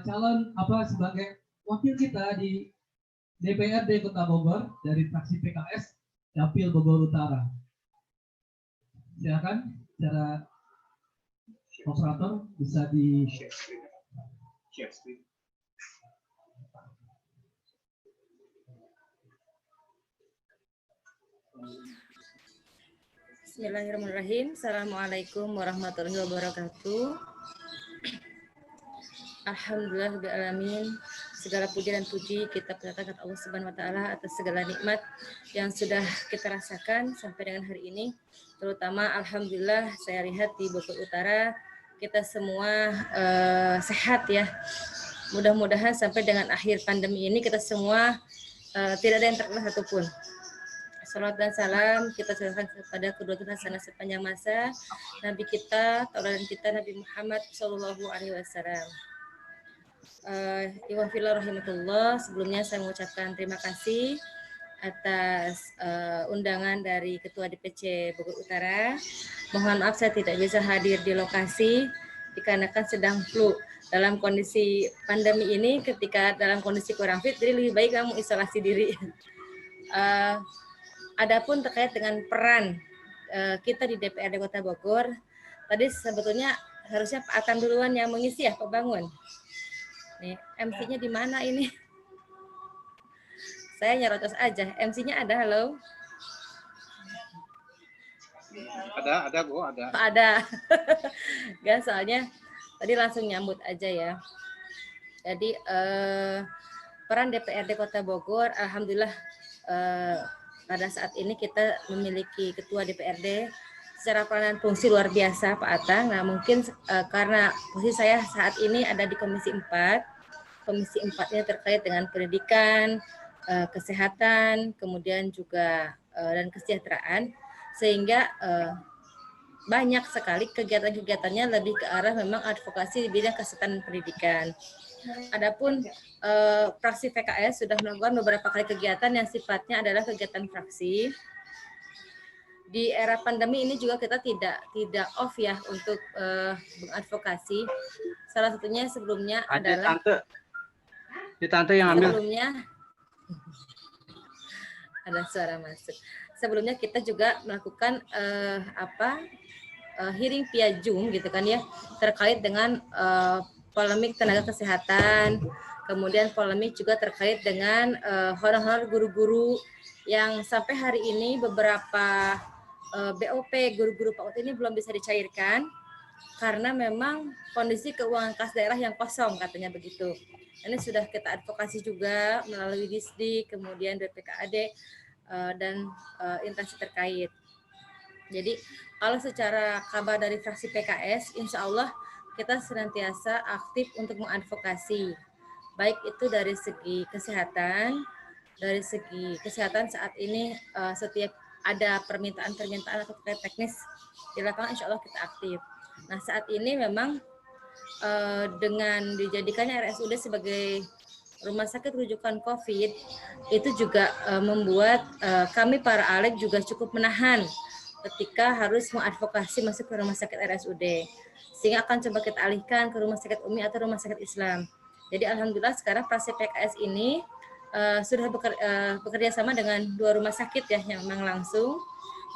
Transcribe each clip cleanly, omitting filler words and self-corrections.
calon sebagai wakil kita di DPRD Kota Bogor dari fraksi PKS Dapil Bogor Utara. Silakan secara operator bisa di share screen. Bismillahirrahmanirrahim. Assalamualaikum warahmatullahi wabarakatuh. Alhamdulillahirrahmanirrahim. Segala puji dan puji kita percayakan Allah Subhanahu wa taala atas segala nikmat yang sudah kita rasakan sampai dengan hari ini. Terutama alhamdulillah saya lihat di Bogor Utara kita semua sehat ya. Mudah-mudahan sampai dengan akhir pandemi ini kita semua tidak ada yang terkena satupun. Salawat dan salam kita serahkan kepada kedua hasanah sepanjang masa Nabi kita, tauladan kita Nabi Muhammad Shallallahu Alaihi Wasallam. Iwafillah rahimahullah. Sebelumnya saya mengucapkan terima kasih atas undangan dari Ketua DPC Bogor Utara. Mohon maaf saya tidak bisa hadir di lokasi dikarenakan sedang flu. Dalam kondisi pandemi ini, ketika dalam kondisi kurang fit, jadi lebih baik kamu isolasi diri. Adapun terkait dengan peran kita di DPRD Kota Bogor, tadi sebetulnya harusnya Pak Atam duluan yang mengisi ya, Pak Bangun. Nih, MC-nya di mana ini? Saya nyerocos aja. MC-nya ada, halo? Ada Bu, ada. Ada. Gak, soalnya tadi langsung nyambut aja ya. Jadi peran DPRD Kota Bogor, alhamdulillah pada saat ini kita memiliki ketua DPRD secara peranan fungsi luar biasa Pak Atang. Nah mungkin karena posisi saya saat ini ada di Komisi 4. Komisi 4-nya terkait dengan pendidikan, kesehatan, kemudian juga dan kesejahteraan. Sehingga banyak sekali kegiatan-kegiatannya lebih ke arah memang advokasi di bidang kesehatan dan pendidikan. Adapun fraksi PKS sudah melakukan beberapa kali kegiatan yang sifatnya adalah kegiatan fraksi. Di era pandemi ini juga kita tidak off ya untuk mengadvokasi. Salah satunya sebelumnya adalah Tante yang ambil. Sebelumnya ada suara masuk. Sebelumnya kita juga melakukan hearing via Zoom gitu kan ya, terkait dengan polemik tenaga kesehatan, kemudian polemik juga terkait dengan honor-honor guru-guru yang sampai hari ini beberapa BOP guru-guru PAUD ini belum bisa dicairkan karena memang kondisi keuangan kas daerah yang kosong katanya begitu. Ini sudah kita advokasi juga melalui Disdik, kemudian BPKAD dan instansi terkait. Jadi kalau secara kabar dari fraksi PKS, insya Allah kita senantiasa aktif untuk mengadvokasi, baik itu dari segi kesehatan, saat ini setiap ada permintaan atau terkait teknis di lapangan, insya Allah kita aktif. Nah saat ini memang dengan dijadikannya RSUD sebagai rumah sakit rujukan COVID, itu juga membuat kami para ALEG juga cukup menahan ketika harus mengadvokasi masuk ke rumah sakit RSUD, sehingga akan coba kita alihkan ke rumah sakit UMI atau rumah sakit Islam. Jadi alhamdulillah sekarang fraksi PKS ini sudah bekerja sama dengan 2 rumah sakit ya yang memang langsung,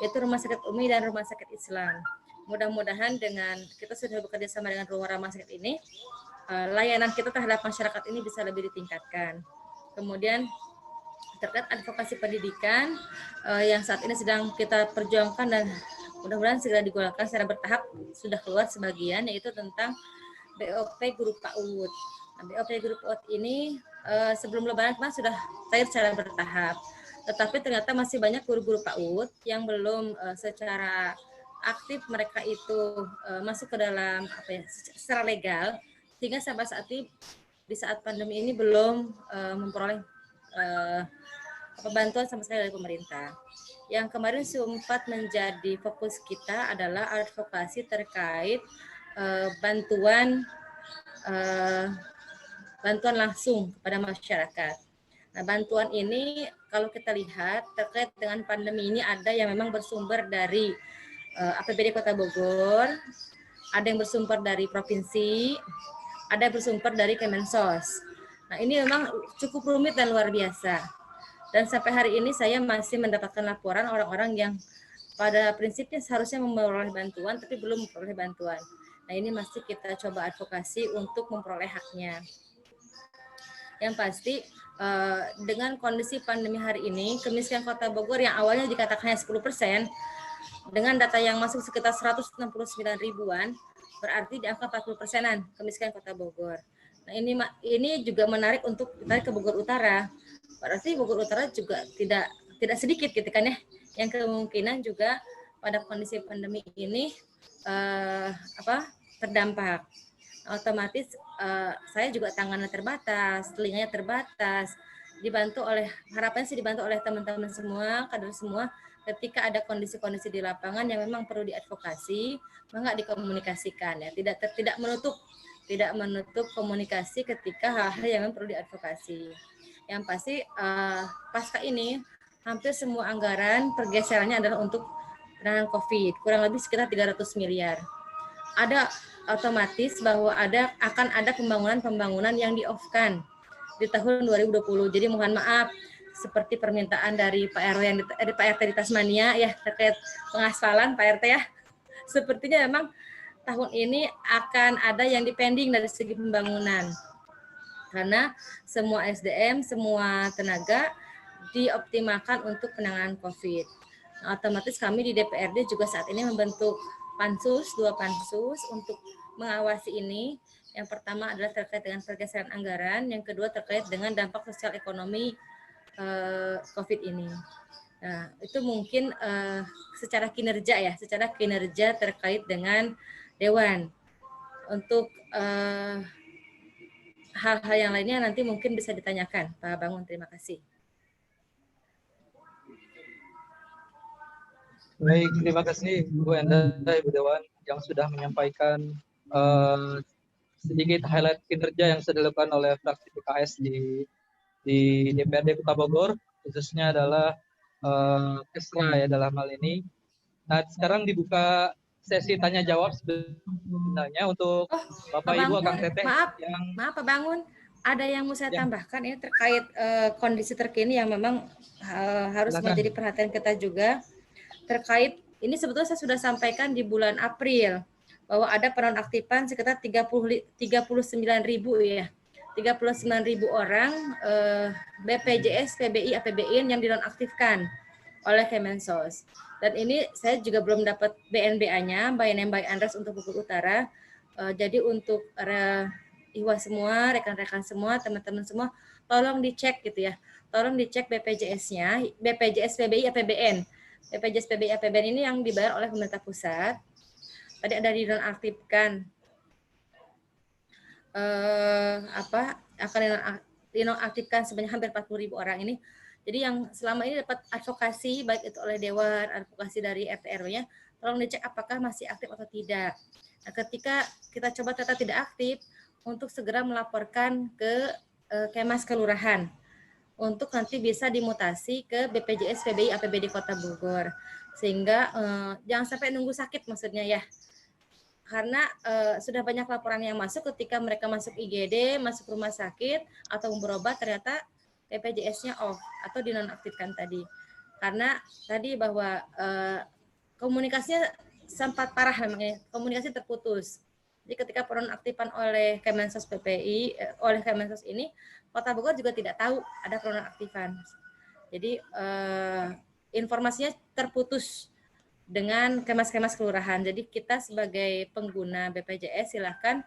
yaitu rumah sakit UMI dan rumah sakit Islam. Mudah-mudahan dengan kita sudah bekerja sama dengan rumah sakit ini, layanan kita terhadap masyarakat ini bisa lebih ditingkatkan. Kemudian terkait advokasi pendidikan yang saat ini sedang kita perjuangkan dan mudah-mudahan segera digolakkan secara bertahap, sudah keluar sebagian, yaitu tentang BOP guru PAUD. Nah, BOP guru PAUD ini sebelum Lebaran kemarin sudah cair secara bertahap, tetapi ternyata masih banyak guru-guru PAUD yang belum secara aktif mereka itu masuk ke dalam secara legal, sehingga sampai saat ini di saat pandemi ini belum memperoleh bantuan sama sekali dari pemerintah. Yang kemarin sempat menjadi fokus kita adalah advokasi terkait bantuan langsung kepada masyarakat. Nah, bantuan ini kalau kita lihat terkait dengan pandemi ini ada yang memang bersumber dari APBD Kota Bogor, ada yang bersumber dari provinsi, ada bersumber dari Kemensos. Nah, ini memang cukup rumit dan luar biasa. Dan sampai hari ini saya masih mendapatkan laporan orang-orang yang pada prinsipnya seharusnya memperoleh bantuan tapi belum memperoleh bantuan. Nah, ini masih kita coba advokasi untuk memperoleh haknya. Yang pasti dengan kondisi pandemi hari ini, kemiskinan Kota Bogor yang awalnya dikatakan hanya 10%, dengan data yang masuk sekitar 169 ribuan, berarti di angka 40%-an kemiskinan Kota Bogor. Nah, ini juga menarik untuk ditarik ke Bogor Utara. Berarti Bogor Utara juga tidak sedikit gitu kan ya, yang kemungkinan juga pada kondisi pandemi ini terdampak. Otomatis saya juga tangannya terbatas, telinganya terbatas, harapannya sih dibantu oleh teman-teman semua, kader semua, ketika ada kondisi-kondisi di lapangan yang memang perlu diadvokasi, maka dikomunikasikan ya, tidak menutup komunikasi ketika hal-hal yang memang perlu diadvokasi. Yang pasti pasca ini hampir semua anggaran pergeserannya adalah untuk penanganan COVID, kurang lebih sekitar 300 miliar. Ada otomatis bahwa akan ada pembangunan yang di-off-kan di tahun 2020. Jadi mohon maaf, seperti permintaan dari Pak RW dari Pak RT di Tasmania ya terkait pengasfalan Pak RT ya. Sepertinya memang tahun ini akan ada yang dipending dari segi pembangunan. Karena semua SDM, semua tenaga dioptimalkan untuk penanganan COVID. Nah, otomatis kami di DPRD juga saat ini membentuk pansus, 2 pansus untuk mengawasi ini. Yang pertama adalah terkait dengan pergeseran anggaran, yang kedua terkait dengan dampak sosial ekonomi COVID ini. Nah, itu mungkin secara kinerja terkait dengan Dewan. Untuk hal-hal yang lainnya nanti mungkin bisa ditanyakan, Pak Bangun. Terima kasih. Baik, terima kasih Bu Enda, Ibu Dewan yang sudah menyampaikan sedikit highlight kinerja yang sudah dilakukan oleh fraksi PKS di DPRD Kota Bogor, khususnya adalah Kesra ya dalam hal ini. Nah, sekarang dibuka sesi tanya jawab sebenarnya untuk Bapak Ibu Kang Teteh. Maaf Pak Bangun, ada yang mau saya tambahkan ya terkait kondisi terkini yang memang harus menjadi perhatian kita juga. Terkait ini sebetulnya saya sudah sampaikan di bulan April bahwa ada penonaktifan sekitar 39.000 ya. 39.000 orang BPJS, PBI, APBN yang dinonaktifkan oleh Kemensos. Dan ini saya juga belum dapat BNBA-nya, Bayanan by Andres untuk Bogor Utara. Jadi untuk Iwa semua, rekan-rekan semua, teman-teman semua, tolong dicek gitu ya. Tolong dicek BPJS-nya, BPJS, PBI, APBN. BPJS PBI APBN ini yang dibayar oleh pemerintah pusat. Tadi ada dinonaktifkan akan dinonaktifkan sebanyak hampir 40.000 orang ini. Jadi yang selama ini dapat advokasi baik itu oleh Dewan, advokasi dari RT RW-nya, tolong dicek apakah masih aktif atau tidak. Nah, ketika kita coba ternyata tidak aktif, untuk segera melaporkan ke Kemas Kelurahan untuk nanti bisa dimutasi ke BPJS PBI APBD Kota Bogor, sehingga jangan sampai nunggu sakit maksudnya ya, karena sudah banyak laporan yang masuk ketika mereka masuk IGD, masuk rumah sakit atau berobat ternyata BPJS-nya off atau dinonaktifkan tadi, karena tadi bahwa komunikasinya sempat parah namanya, komunikasi terputus. Jadi ketika penonaktifan oleh Kemensos PPI, oleh Kemensos ini, Kota Bogor juga tidak tahu ada penonaktifan. Jadi informasinya terputus dengan kemas-kemas kelurahan. Jadi kita sebagai pengguna BPJS silahkan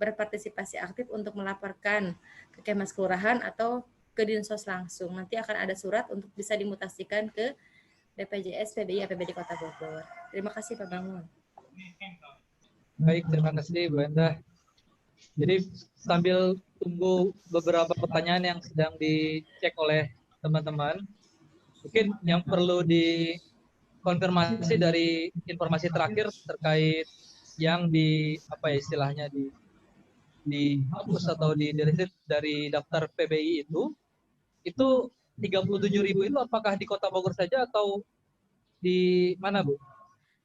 berpartisipasi aktif untuk melaporkan ke kemas kelurahan atau ke Dinsos langsung. Nanti akan ada surat untuk bisa dimutasikan ke BPJS PBI APBD Kota Bogor. Terima kasih Pak Bangun. Baik, terima kasih Bu Enda. Jadi sambil tunggu beberapa pertanyaan yang sedang dicek oleh teman-teman, mungkin yang perlu dikonfirmasi dari informasi terakhir terkait yang istilahnya dihapus atau di-delete dari daftar PBI itu 37.000 itu apakah di Kota Bogor saja atau di mana Bu?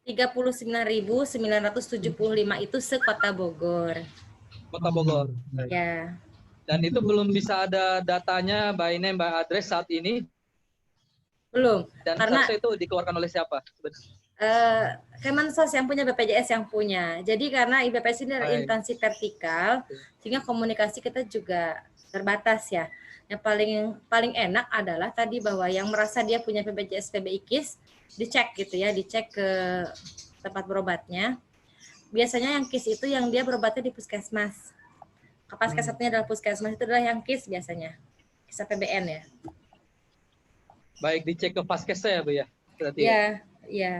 39.975 itu se-Kota Bogor. Kota Bogor. Ya. Dan itu belum bisa ada datanya by name, by address saat ini. Belum, Dan karena seharusnya itu dikeluarkan oleh siapa? Kemensos yang punya, BPJS yang punya. Jadi karena BPJS ini adalah Baik. instansi vertikal, sehingga komunikasi kita juga terbatas ya. Yang paling enak adalah tadi bahwa yang merasa dia punya BPJS PBI KIS dicek gitu ya, dicek ke tempat berobatnya. Biasanya yang KIS itu yang dia berobatnya di puskesmas. Kapasitas satunya adalah puskesmas, itu adalah yang KIS biasanya. KIS APBN ya. Baik, dicek ke Paskesnya ya Bu ya? Berarti ya? Iya, iya.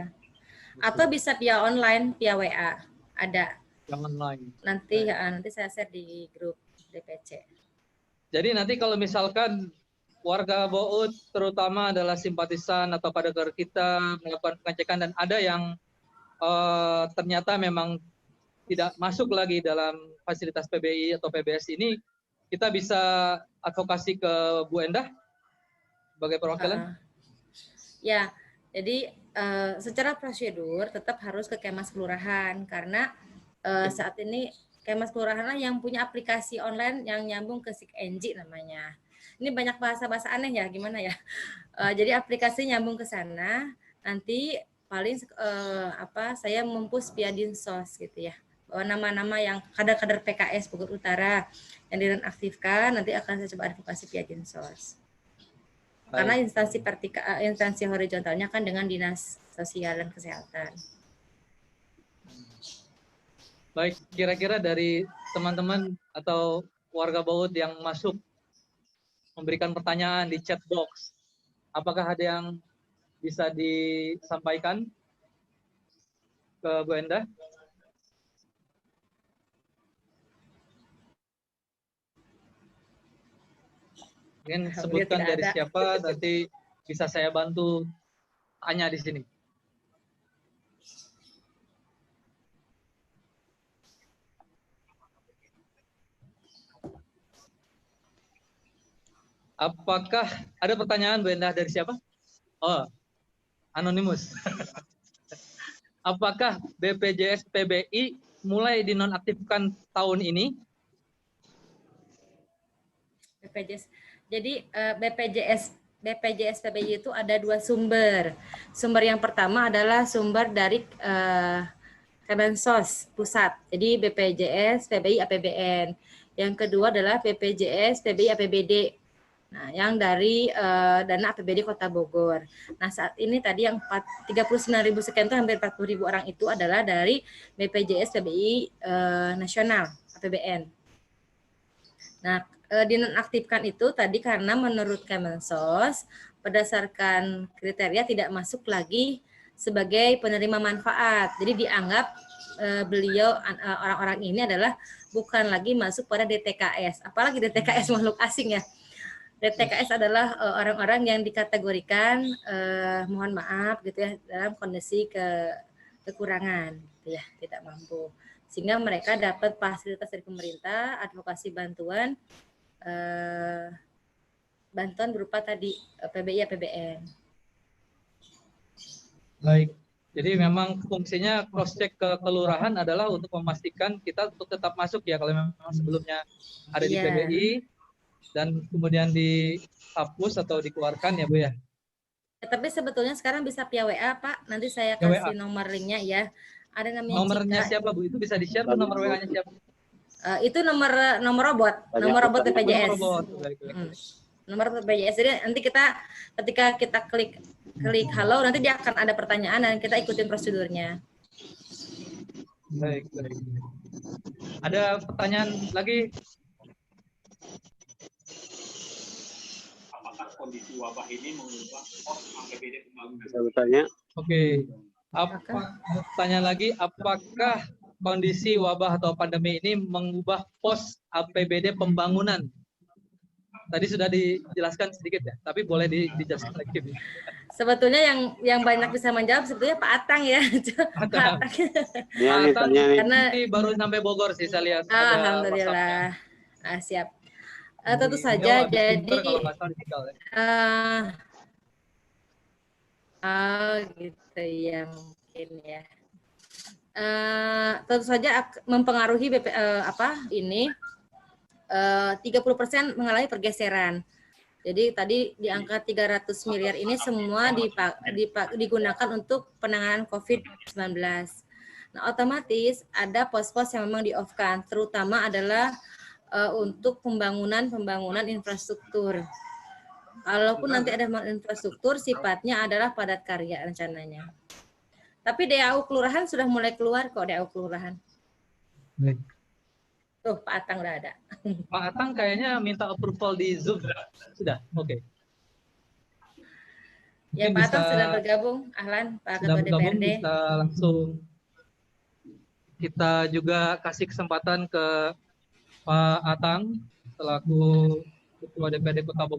Atau bisa via online, via WA. Ada. Yang online. Nanti saya share di grup DPC. Jadi nanti kalau misalkan warga Bout terutama adalah simpatisan atau kader kita melakukan pengecekan dan ada yang ternyata memang tidak masuk lagi dalam fasilitas PBI atau PBS ini, kita bisa advokasi ke Bu Endah sebagai perwakilan? Ya, jadi secara prosedur tetap harus ke Kemas Kelurahan karena saat ini Kemas Kelurahan lah yang punya aplikasi online yang nyambung ke SIKNJ namanya. Ini banyak bahasa-bahasa aneh ya, gimana ya? Jadi aplikasi nyambung ke sana, nanti paling saya mempush via Dinsos gitu ya. Bahwa nama-nama yang kader-kader PKS Bogor Utara yang dinonaktifkan nanti akan saya coba advokasi via Dinsos. Karena instansi vertikal, instansi horizontalnya kan dengan Dinas Sosial dan Kesehatan. Baik, kira-kira dari teman-teman atau warga Baut yang masuk memberikan pertanyaan di chat box, apakah ada yang bisa disampaikan ke Bu Endah? Mungkin sebutkan dari siapa, nanti bisa saya bantu tanya di sini. Apakah ada pertanyaan Bu Endah dari siapa? Oh, anonimus. Apakah BPJS PBI mulai dinonaktifkan tahun ini? BPJS. Jadi BPJS PBI itu ada dua sumber. Sumber yang pertama adalah sumber dari Kemensos pusat. Jadi BPJS PBI APBN. Yang kedua adalah BPJS PBI APBD. Nah, yang dari dana APBD Kota Bogor. Nah, saat ini tadi yang 39.000 sekian itu hampir 40.000 orang itu adalah dari BPJS PBI nasional APBN. Nah, dinonaktifkan itu tadi karena menurut Kemensos berdasarkan kriteria tidak masuk lagi sebagai penerima manfaat. Jadi dianggap beliau orang-orang ini adalah bukan lagi masuk pada DTKS. Apalagi DTKS makhluk asing ya. DTKS adalah orang-orang yang dikategorikan mohon maaf gitu ya dalam kondisi kekurangan gitu ya, tidak mampu. Sehingga mereka dapat fasilitas dari pemerintah, advokasi bantuan berupa tadi PBI APBN. Baik. Jadi memang fungsinya cross check ke kelurahan adalah untuk memastikan kita untuk tetap masuk ya kalau memang sebelumnya ada di PBI dan kemudian dihapus atau dikeluarkan ya Bu ya. Tapi sebetulnya sekarang bisa via WA Pak. Nanti saya kasih nomor linknya ya. Ada namanya nomornya siapa Bu? Itu bisa di-share nomor WA-nya siapa? Itu nomor robot BPJS. Nomor BPJS. Jadi nanti ketika kita klik halo, nanti dia akan ada pertanyaan dan kita ikutin prosedurnya. Baik. Ada pertanyaan lagi? Apakah kondisi wabah ini mengubah APBD pembangunan? Bisa bertanya? Oke. Pertanyaan lagi, apakah kondisi wabah atau pandemi ini mengubah pos APBD pembangunan? Tadi sudah dijelaskan sedikit ya, tapi boleh dijelaskan lagi. Sebetulnya yang banyak bisa menjawab sebetulnya Pak Atang ya. Atang. Ya, karena baru sampai Bogor sih saya lihat. Alhamdulillah. Siap. Tentu saja jadi gitu ya mungkin ya. tentu saja mempengaruhi 30% mengalami pergeseran. Jadi tadi di angka 300 miliar ini semua digunakan untuk penanganan COVID-19. Nah, otomatis ada pos-pos yang memang di-off-kan, terutama adalah untuk pembangunan infrastruktur. Kalaupun nanti ada infrastruktur, sifatnya adalah padat karya rencananya. Tapi DAU kelurahan sudah mulai keluar kok, DAU kelurahan. Baik. Tuh, Pak Atang udah ada. Pak Atang kayaknya minta approval di Zoom. Sudah, oke. Ya, Mungkin Pak Atang bisa- sudah bergabung. Ahlan, Pak Sudah Ketua bergabung, DPRD. bisa langsung kita juga kasih kesempatan ke Pak Atang selaku Ketua DPRD Kota Bogor.